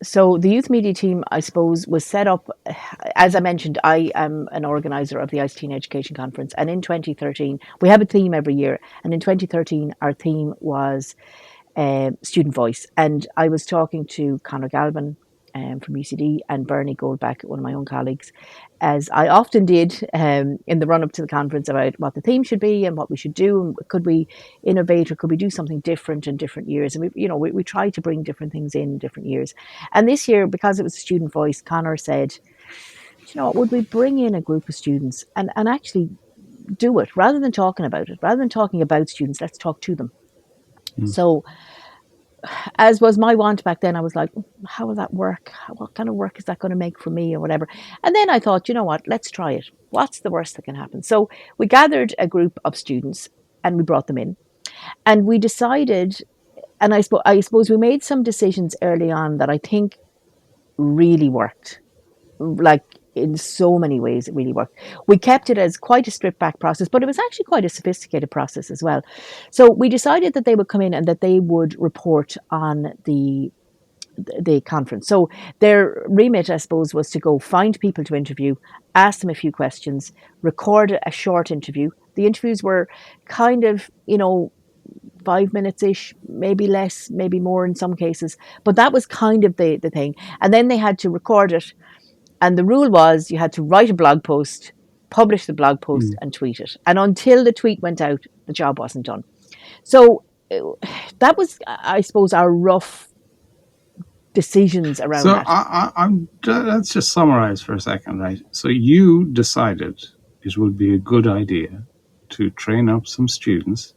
So the youth media team, I suppose, was set up. As I mentioned, I am an organiser of the ICE Teen Education Conference, and in 2013, we have a theme every year. And in 2013, our theme was student voice. And I was talking to Conor Galvin from UCD and Bernie Goldbeck, one of my own colleagues, as I often did in the run up to the conference, about what the theme should be and what we should do. And could we innovate, or could we do something different in different years? And we tried to bring different things in different years. And this year, because it was a student voice, Conor said, you know what, would we bring in a group of students and actually do it, rather than talking about it, rather than talking about students, let's talk to them. So, as was my want back then, I was like, how will that work? What kind of work is that going to make for me, or whatever? And then I thought, you know what, let's try it. What's the worst that can happen? So we gathered a group of students and we brought them in, and we decided, and I suppose we made some decisions early on that I think really worked. Like, in so many ways, it really worked. We kept it as quite a stripped back process, but it was actually quite a sophisticated process as well. So we decided that they would come in and that they would report on the conference. So their remit, I suppose, was to go find people to interview, ask them a few questions, record a short interview. The interviews were kind of, 5 minutes ish, maybe less, maybe more in some cases. But that was kind of the thing. And then they had to record it. And the rule was you had to write a blog post, publish the blog post, and tweet it. And until the tweet went out, the job wasn't done. So that was, I suppose, our rough decisions around So that. let's just summarize for a second, right? So you decided it would be a good idea to train up some students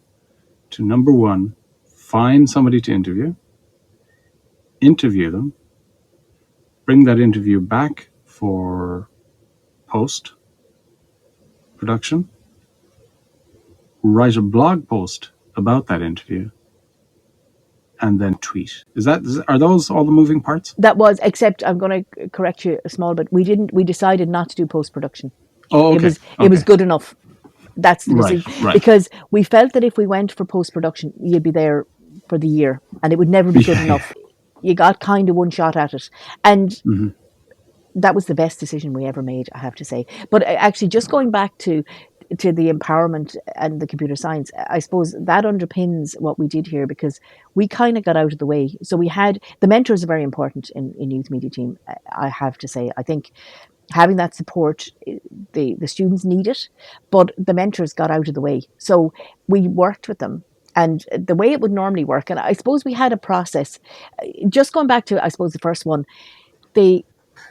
to, number one, find somebody to interview them, bring that interview back for post-production, write a blog post about that interview, and then tweet. Are those all the moving parts? That was, except I'm going to correct you a small bit. We decided not to do post-production. Oh, okay. It was good enough. That's the decision. Right. Because we felt that if we went for post-production, you'd be there for the year and it would never be good enough. You got kind of one shot at it. And that was the best decision we ever made, I have to say. But actually, just going back to the empowerment and the computer science, I suppose that underpins what we did here, because we kind of got out of the way. So we had, the mentors are very important in youth media team, I have to say. I think having that support, the students need it, but the mentors got out of the way. So we worked with them. And the way it would normally work, and I suppose we had a process, just going back to, I suppose, the first one,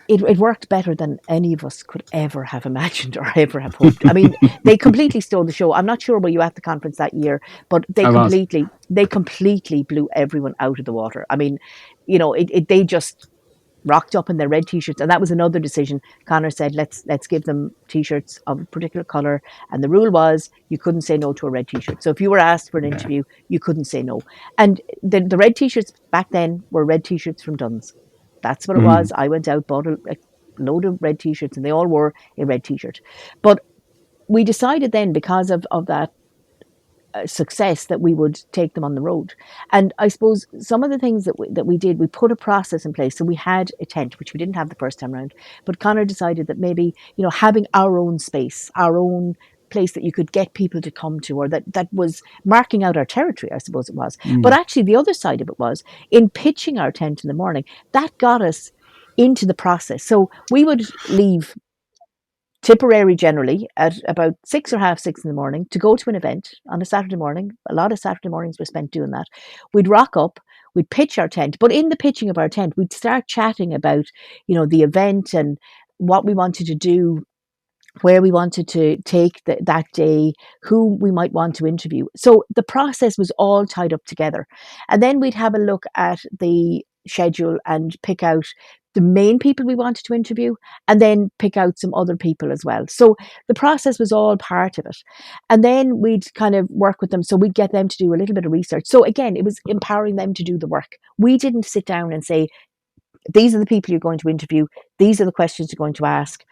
it worked better than any of us could ever have imagined or ever have hoped. I mean, they completely stole the show. I'm not sure were you at the conference that year, but they completely blew everyone out of the water. I mean, they just rocked up in their red t-shirts, and that was another decision. Conor said, let's give them t-shirts of a particular color, and the rule was you couldn't say no to a red t-shirt. So if you were asked for an interview, you couldn't say no. And the red t-shirts back then were red t-shirts from Dunn's. That's what it was. I went out, bought a load of red t-shirts, and they all wore a red t-shirt. But we decided then, because of that success, that we would take them on the road. And I suppose some of the things that we did, we put a process in place. So we had a tent, which we didn't have the first time around. But Conor decided that maybe, having our own space, our own place that you could get people to come to, or that was marking out our territory, I suppose it was. But actually the other side of it was, in pitching our tent in the morning, that got us into the process. So we would leave Tipperary generally at about 6 or half 6 in the morning to go to an event on a Saturday morning. A lot of Saturday mornings were spent doing that. We'd rock up, we'd pitch our tent, but in the pitching of our tent, we'd start chatting about, the event and what we wanted to do, where we wanted to take that day, who we might want to interview. So the process was all tied up together. And then we'd have a look at the schedule and pick out the main people we wanted to interview, and then pick out some other people as well. So the process was all part of it. And then we'd kind of work with them. So we'd get them to do a little bit of research. So again, it was empowering them to do the work. We didn't sit down and say, these are the people you're going to interview, these are the questions you're going to ask,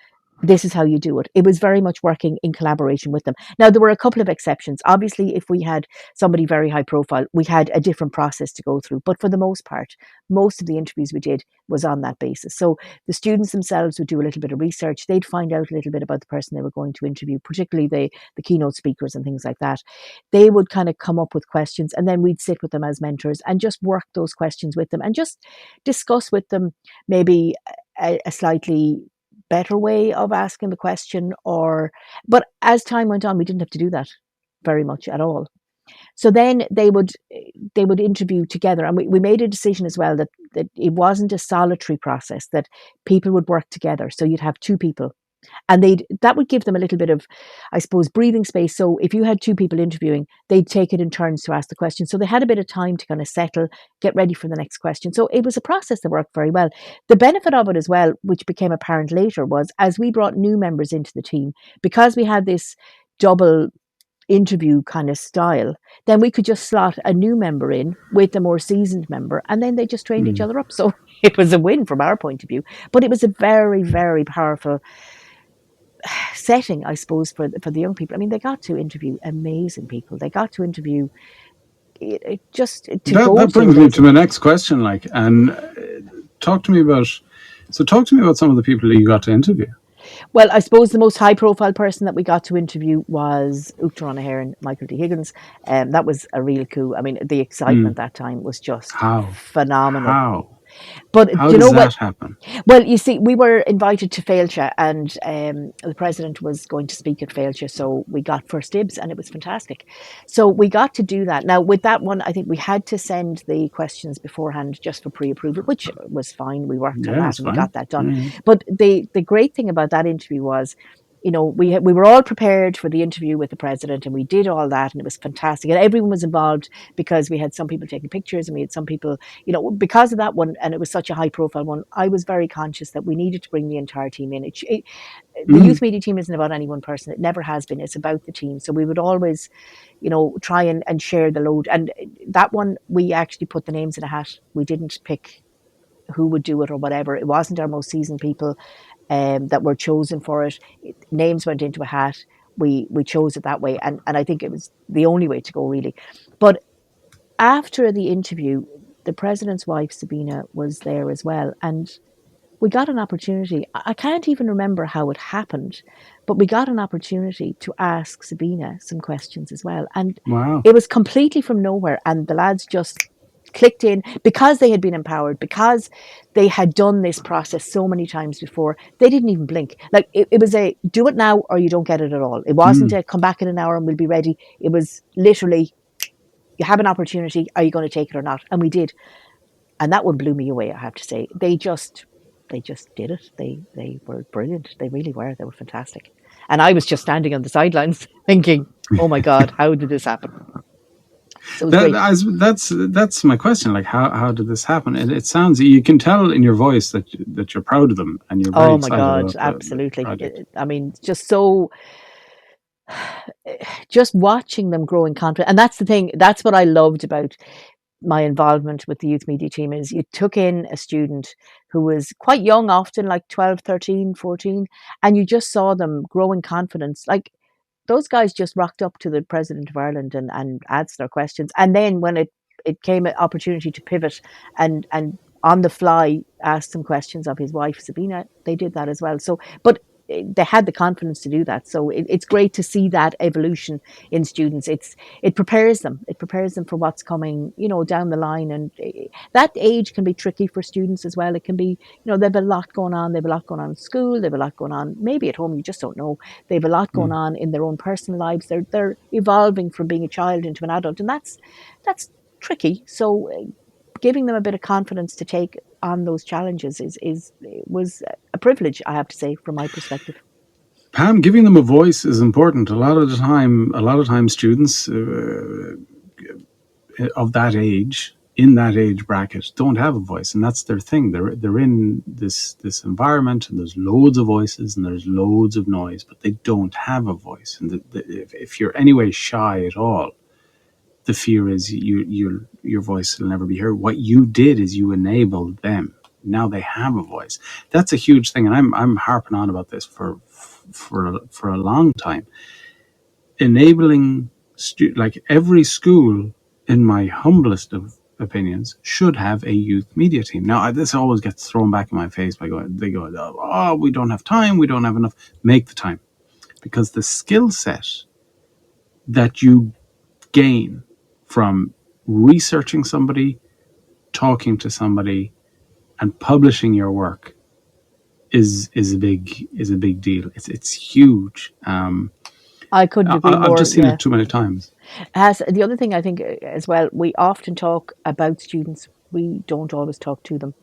This is how you do it. It was very much working in collaboration with them. Now, there were a couple of exceptions. Obviously, if we had somebody very high profile, we had a different process to go through. But for the most part, most of the interviews we did was on that basis. So the students themselves would do a little bit of research. They'd find out a little bit about the person they were going to interview, particularly the keynote speakers and things like that. They would kind of come up with questions, and then we'd sit with them as mentors and just work those questions with them and just discuss with them maybe a slightly better way of asking the question. But as time went on, we didn't have to do that very much at all. So then they would interview together, and we made a decision as well that it wasn't a solitary process, that people would work together. So you'd have two people, and that would give them a little bit of, I suppose, breathing space. So if you had two people interviewing, they'd take it in turns to ask the question. So they had a bit of time to kind of settle, get ready for the next question. So it was a process that worked very well. The benefit of it as well, which became apparent later, was as we brought new members into the team, because we had this double interview kind of style, then we could just slot a new member in with a more seasoned member, and then they just trained each other up. So it was a win from our point of view. But it was a very, very powerful setting, I suppose, for the young people. I mean, they got to interview amazing people. They got to interview just to go. That brings me to my next question. Talk to me about some of the people that you got to interview. Well, I suppose the most high-profile person that we got to interview was Uachtar O'Haire, Michael D. Higgins. That was a real coup. I mean, the excitement that time was just phenomenal. But how does that happen? Well, you see, we were invited to Fáilte, and the president was going to speak at Fáilte, so we got first dibs, and it was fantastic. So we got to do that. Now, with that one, I think we had to send the questions beforehand just for pre-approval, which was fine. We worked on that and we got that done. But the great thing about that interview was, you know, we were all prepared for the interview with the president, and we did all that, and it was fantastic. And everyone was involved because we had some people taking pictures, and we had some people, you know, because of that one, and it was such a high profile one. I was very conscious that we needed to bring the entire team in. The youth media team isn't about any one person. It never has been. It's about the team. So we would always, you know, try and share the load. And that one, we actually put the names in a hat. We didn't pick who would do it or whatever. It wasn't our most seasoned people that were chosen for it. Names went into a hat. We chose it that way, and I think it was the only way to go, really. But after the interview, the president's wife, Sabina, was there as well, and we got an opportunity. I can't even remember how it happened, but we got an opportunity to ask Sabina some questions as well, and it was completely from nowhere, and the lads just clicked in because they had been empowered, because they had done this process so many times before. They didn't even blink. Like it was a do it now or you don't get it at all. It wasn't a come back in an hour and we'll be ready. It was literally, you have an opportunity, are you going to take it or not? And we did. And that one blew me away, I have to say. They just did it. They were brilliant. They really were. They were fantastic. And I was just standing on the sidelines thinking, oh my God, how did this happen? So that's my question. Like, how did this happen? And it sounds, you can tell in your voice that you're proud of them and you're very excited. Oh my God, absolutely. I mean, just watching them grow in confidence. And that's the thing. That's what I loved about my involvement with the youth media team, is you took in a student who was quite young, often like 12, 13, 14, and you just saw them grow in confidence. Like, those guys just rocked up to the President of Ireland and asked their questions. And then when it came an opportunity to pivot and on the fly ask some questions of his wife, Sabina, they did that as well. So, but they had the confidence to do that. So it's great to see that evolution in students. It prepares them. It prepares them for what's coming, you know, down the line. And that age can be tricky for students as well. It can be, you know, they've a lot going on. They've a lot going on in school. They've a lot going on maybe at home. You just don't know. They've a lot going on in their own personal lives. They're evolving from being a child into an adult, and that's tricky. So giving them a bit of confidence to take on those challenges was a privilege, I have to say, from my perspective. Pam, giving them a voice is important. A lot of time students of that age, in that age bracket, don't have a voice, and that's their thing. They're in this environment, and there's loads of voices and there's loads of noise, but they don't have a voice. And if you're anyway shy at all, the fear is your voice will never be heard. What you did is you enabled them Now they have a voice. That's a huge thing, and I'm harping on about this for a long time. Enabling like every school, in my humblest of opinions, should have a youth media team. Now, this always gets thrown back in my face by they go, oh, we don't have time, we don't have enough. Make the time, because the skill set that you gain from researching somebody, talking to somebody, and publishing your work is a big deal. It's huge. I couldn't agree more. I've just seen Yeah. it too many times. The other thing I think as well, we often talk about students. We don't always talk to them.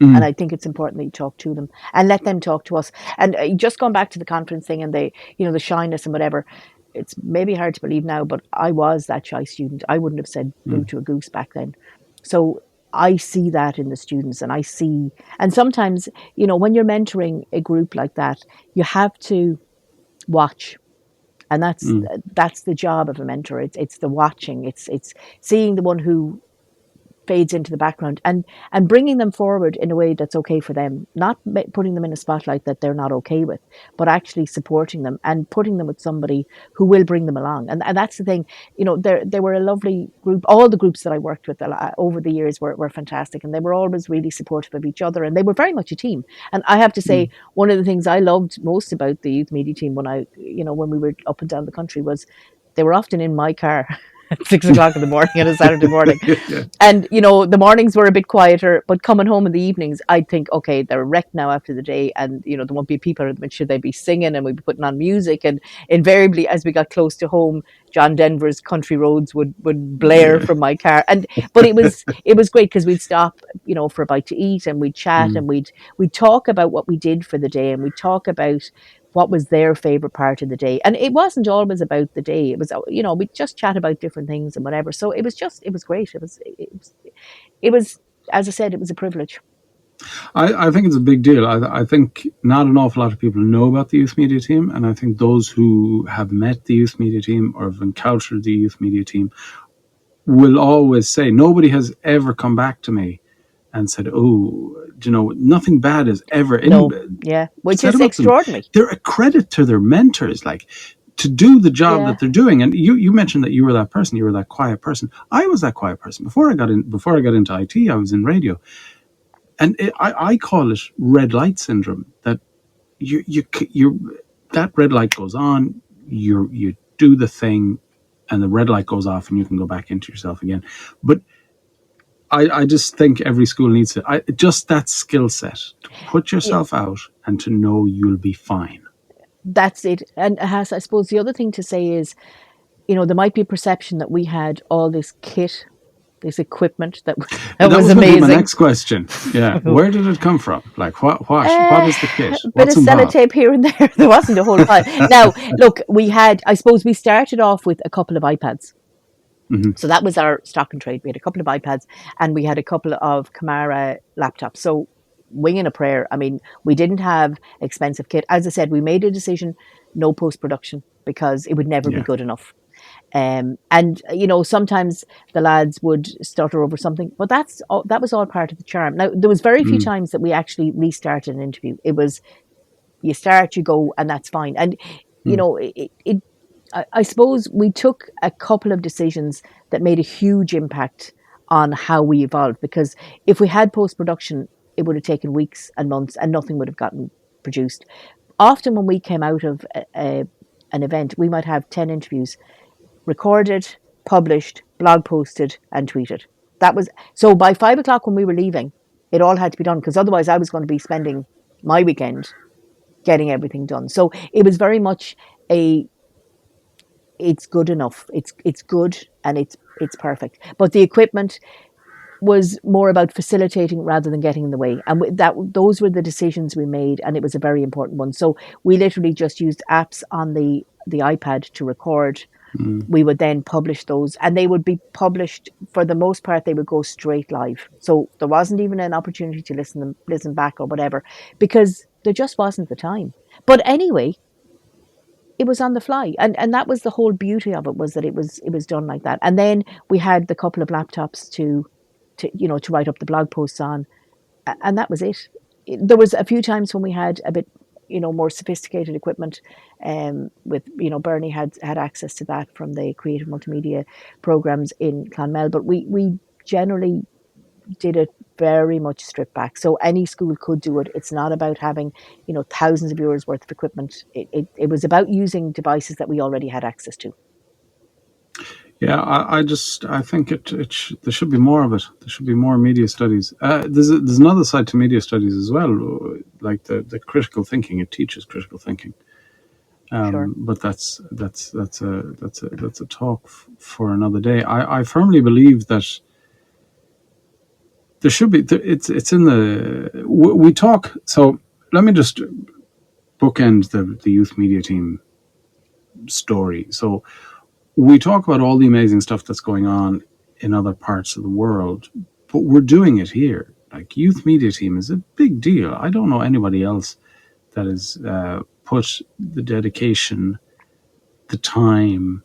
And I think it's important that you talk to them and let them talk to us. And just going back to the conference thing and the shyness and whatever, it's maybe hard to believe now, but I was that shy student. I wouldn't have said boo to a goose back then. So I see that in the students, and and sometimes, when you're mentoring a group like that, you have to watch. And that's the job of a mentor. It's the watching. It's seeing the one who fades into the background and bringing them forward in a way that's okay for them, not putting them in a spotlight that they're not okay with, but actually supporting them and putting them with somebody who will bring them along. And that's the thing. They were a lovely group. All the groups that I worked with over the years were fantastic, and they were always really supportive of each other, and they were very much a team. And I have to say, one of the things I loved most about the youth media team when we were up and down the country was they were often in my car at 6 o'clock in the morning on a Saturday morning. Yeah. And, the mornings were a bit quieter, but coming home in the evenings, I'd think, okay, they're wrecked now after the day. And, there won't be people, should they be singing, and we'd be putting on music. And invariably, as we got close to home, John Denver's Country Roads would blare from my car. But it was great because we'd stop, for a bite to eat, and we'd chat and we'd talk about what we did for the day, and we'd talk about what was their favorite part of the day. And it wasn't always about the day. It was, we'd just chat about different things and whatever. So it was great. It was, as I said, it was a privilege. I think it's a big deal. I think not an awful lot of people know about the youth media team, and I think those who have met the youth media team or have encountered the youth media team will always say, nobody has ever come back to me and said, oh, nothing bad has ever. Which is extraordinary. They're a credit to their mentors, to do the job that they're doing. And you mentioned that you were that person. You were that quiet person. I was that quiet person before I got into IT. I was in radio, and I call it red light syndrome. That you that red light goes on. You do the thing, and the red light goes off, and you can go back into yourself again. But I just think every school needs it. Just that skill set to put yourself out and to know you'll be fine. That's it. And I suppose the other thing to say is, there might be a perception that we had all this kit, this equipment that was amazing. Going to be my next question. Yeah, where did it come from? What is the kit? Bit of sellotape here and there. There wasn't a whole lot. Now, look, we started off with a couple of iPads. Mm-hmm. So that was our stock and trade. We had a couple of iPads and we had a couple of Camara laptops. So winging a prayer. I mean, we didn't have expensive kit. As I said, we made a decision, no post-production, because it would never be good enough. And sometimes the lads would stutter over something, but that was all part of the charm. Now, there was very few times that we actually restarted an interview. It was, you start, you go, and that's fine. And, I suppose we took a couple of decisions that made a huge impact on how we evolved, because if we had post-production, it would have taken weeks and months and nothing would have gotten produced. Often when we came out of an event, we might have 10 interviews recorded, published, blog posted and tweeted. So by 5 o'clock when we were leaving, it all had to be done, because otherwise I was going to be spending my weekend getting everything done. So it was very much it's good enough. It's good and it's perfect. But the equipment was more about facilitating rather than getting in the way. And those were the decisions we made, and it was a very important one. So we literally just used apps on the iPad to record. We would then publish those, and they would be published, for the most part, they would go straight live. So there wasn't even an opportunity to listen back or whatever, because there just wasn't the time. But anyway, it was on the fly, and that was the whole beauty of it, was that it was done like that. And then we had the couple of laptops to write up the blog posts on, and that was it. There was a few times when we had a bit, more sophisticated equipment. With Bernie had access to that from the creative multimedia programs in Clonmel, but we generally did it very much stripped back. So any school could do it. It's not about having, thousands of euros worth of equipment. It was about using devices that we already had access to. Yeah, I think there should be more of it. There should be more media studies. There's another side to media studies as well, like the critical thinking. It teaches critical thinking. Sure. But that's a talk for another day. I firmly believe that there should be. It's in the we talk. So let me just bookend the youth media team story. So we talk about all the amazing stuff that's going on in other parts of the world, but we're doing it here. Like, youth media team is a big deal. I don't know anybody else that has put the dedication, the time,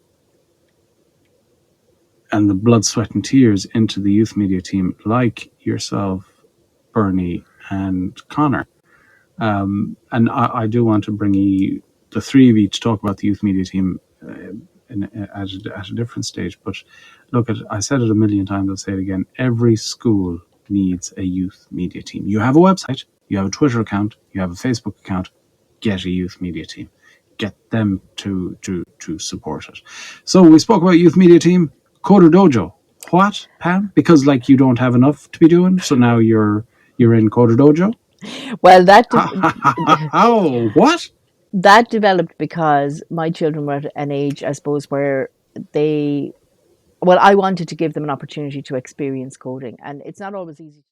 and the blood, sweat, and tears into the youth media team like yourself, Bernie, and Connor. And I do want to bring you, the three of you, to talk about the youth media team at a different stage. But look, I said it a million times, I'll say it again. Every school needs a youth media team. You have a website, you have a Twitter account, you have a Facebook account. Get a youth media team. Get them to support it. So we spoke about youth media team. CoderDojo. What, Pam? Because you don't have enough to be doing, so now you're in CoderDojo. Well, How? What? that developed because my children were at an age, I suppose, where I wanted to give them an opportunity to experience coding, and it's not always easy.